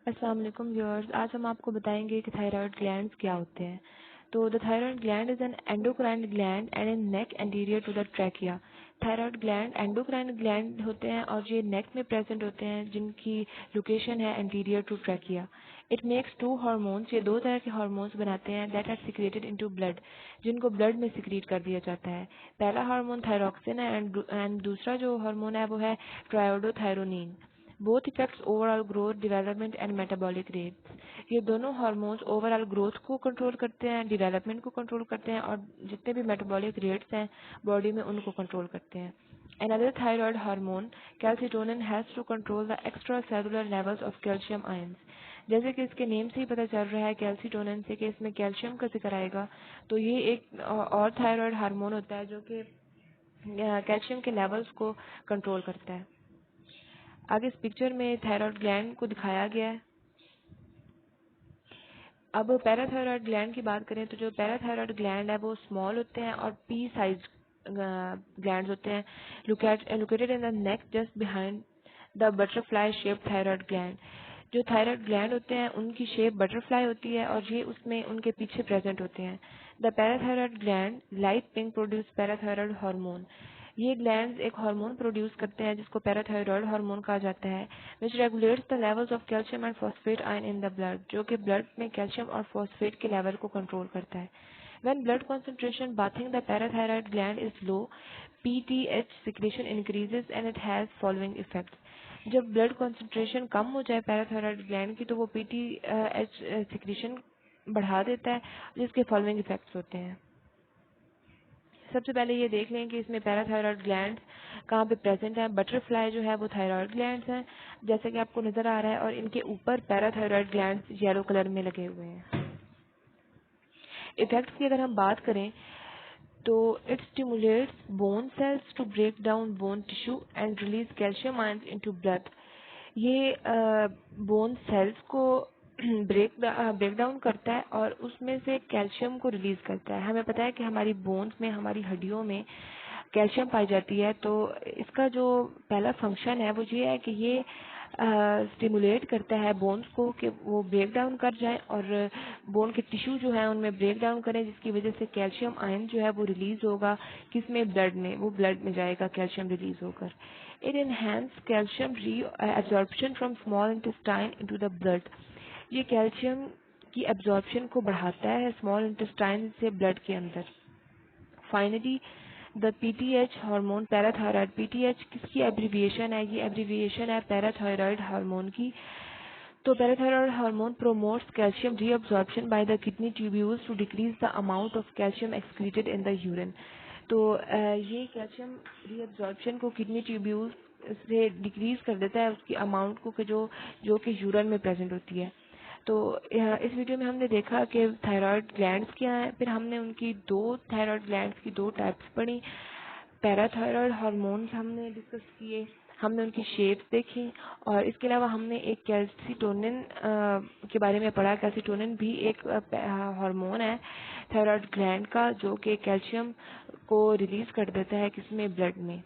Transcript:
अस्सलाम वालेकुम व्यूअर्स। आज हम आपको बताएंगे कि थायराइड ग्लैंड्स क्या होते हैं। तो the thyroid gland is an endocrine gland and in neck anterior to the trachea. Thyroid gland endocrine gland होते हैं और ये नेक में प्रेजेंट होते हैं, जिनकी लोकेशन है anterior to trachea. It makes two hormones, ये दो तरह के हार्मोन्स बनाते हैं that are secreted into blood, जिनको ब्लड में सिक्रीट कर दिया जाता है। पहला हार्मोन थायरॉक्सिन है एंड दूसरा जो हार्मोन है वो है triiodothyronine. Both effects overall growth, development and metabolic rates. ये दोनों हार्मोन्स ओवरऑल ग्रोथ को कंट्रोल करते हैं, डेवलपमेंट को कंट्रोल करते हैं और जितने भी मेटाबॉलिक रेट्स हैं बॉडी में उनको कंट्रोल करते हैं। Another thyroid hormone, calcitonin, has to control the extracellular levels of calcium ions. जैसे कि इसके नेम से ही पता चल रहा है कैल्सिटोनिन से कि इसमें कैल्शियम का जिक्र आएगा, तो ये एक और थायराइड हार्मोन होता है जो कि कैल्शियम के लेवल्स को कंट्रोल करता है। आगे इस पिक्चर में थायराइड ग्लैंड को दिखाया गया है। अब पैराथायराइड ग्लैंड की बात करें तो जो पैराथायराइड ग्लैंड है वो स्मॉल होते हैं और पी साइज ग्लैंड्स होते हैं, located in the neck just behind the butterfly shape thyroid gland. जो थायराइड ग्लैंड होते हैं उनकी शेप बटरफ्लाई होती है और ये उसमें उनके पीछे प्रेजेंट होते हैं। The parathyroid gland light pink produce parathyroid hormone. ये ग्लैंड्स एक हार्मोन प्रोड्यूस करते हैं जिसको पैराथायराइड हार्मोन कहा जाता है, which regulates the levels of calcium and phosphate ion in the blood, जो कि ब्लड में कैल्शियम और फॉस्फेट के लेवल को कंट्रोल करता है। When blood concentration bathing the parathyroid gland is low, PTH secretion increases and it has following effects. जब blood concentration कम हो जाए पैराथायराइड ग्लैंड की तो वो पीटीएच सिक्रीशन बढ़ा देता है, जिसके फॉलोइंग इफेक्ट्स होते हैं। सबसे पहले ये देख लें कि इसमें पैराथायराइड ग्लैंड कहाँ पे प्रेजेंट है। बटरफ्लाई जो है वो थायराइड ग्लैंड्स हैं, जैसे कि आपको नजर आ रहा है, और इनके ऊपर पैराथायराइड ग्लैंड्स येलो कलर में लगे हुए हैं। इफेक्ट्स की अगर हम बात करें तो it stimulates bone cells to break down bone tissue and release calcium ions into blood. ये बोन सेल्स को ब्रेक डाउन करता है और उसमें से कैल्शियम को रिलीज करता है। हमें पता है कि हमारी बोन्स में, हमारी हड्डियों में कैल्शियम पाई जाती है, तो इसका जो पहला फंक्शन है वो ये है कि ये स्टिमुलेट करता है बोन्स को कि वो ब्रेक डाउन कर जाए और बोन के टिश्यू जो है उनमें ब्रेक डाउन करें, जिसकी वजह से कैल्शियम आयन जो है वो रिलीज होगा किसमें, ब्लड में, वो ब्लड में जाएगा कैल्शियम रिलीज होकर। It enhance calcium reabsorption from small intestine into the blood. ये कैल्शियम की एब्जॉर्प्शन को बढ़ाता है स्मॉल इंटेस्टाइन से ब्लड के अंदर। Finally the PTH hormone parathyroid, PTH किसकी एब्रीविएशन है, ये एब्रीविएशन है पैराथायराइड हार्मोन की। तो parathyroid hormone promotes calcium reabsorption by the kidney tubules to decrease the amount of calcium excreted in the urine. तो ये कैल्शियम रीअब्जॉर्प्शन को kidney tubules से डिक्रीज कर देता है उसकी अमाउंट को कि जो कि यूरिन में प्रेजेंट होती है। तो इस वीडियो में हमने देखा कि थायराइड ग्लैंड्स क्या हैं, फिर हमने उनकी दो थायराइड ग्लैंड्स की दो टाइप्स पढ़ी, पैराथायराइड हार्मोन्स हमने डिस्कस किए, हमने उनकी शेप्स देखी और इसके अलावा हमने एक कैल्सिटोनिन के बारे में पढ़ा। कैल्सिटोनिन भी एक हार्मोन है थायराइड ग्लैंड का, जो कि कैल्शियम को रिलीज कर देता है किसमें, ब्लड में।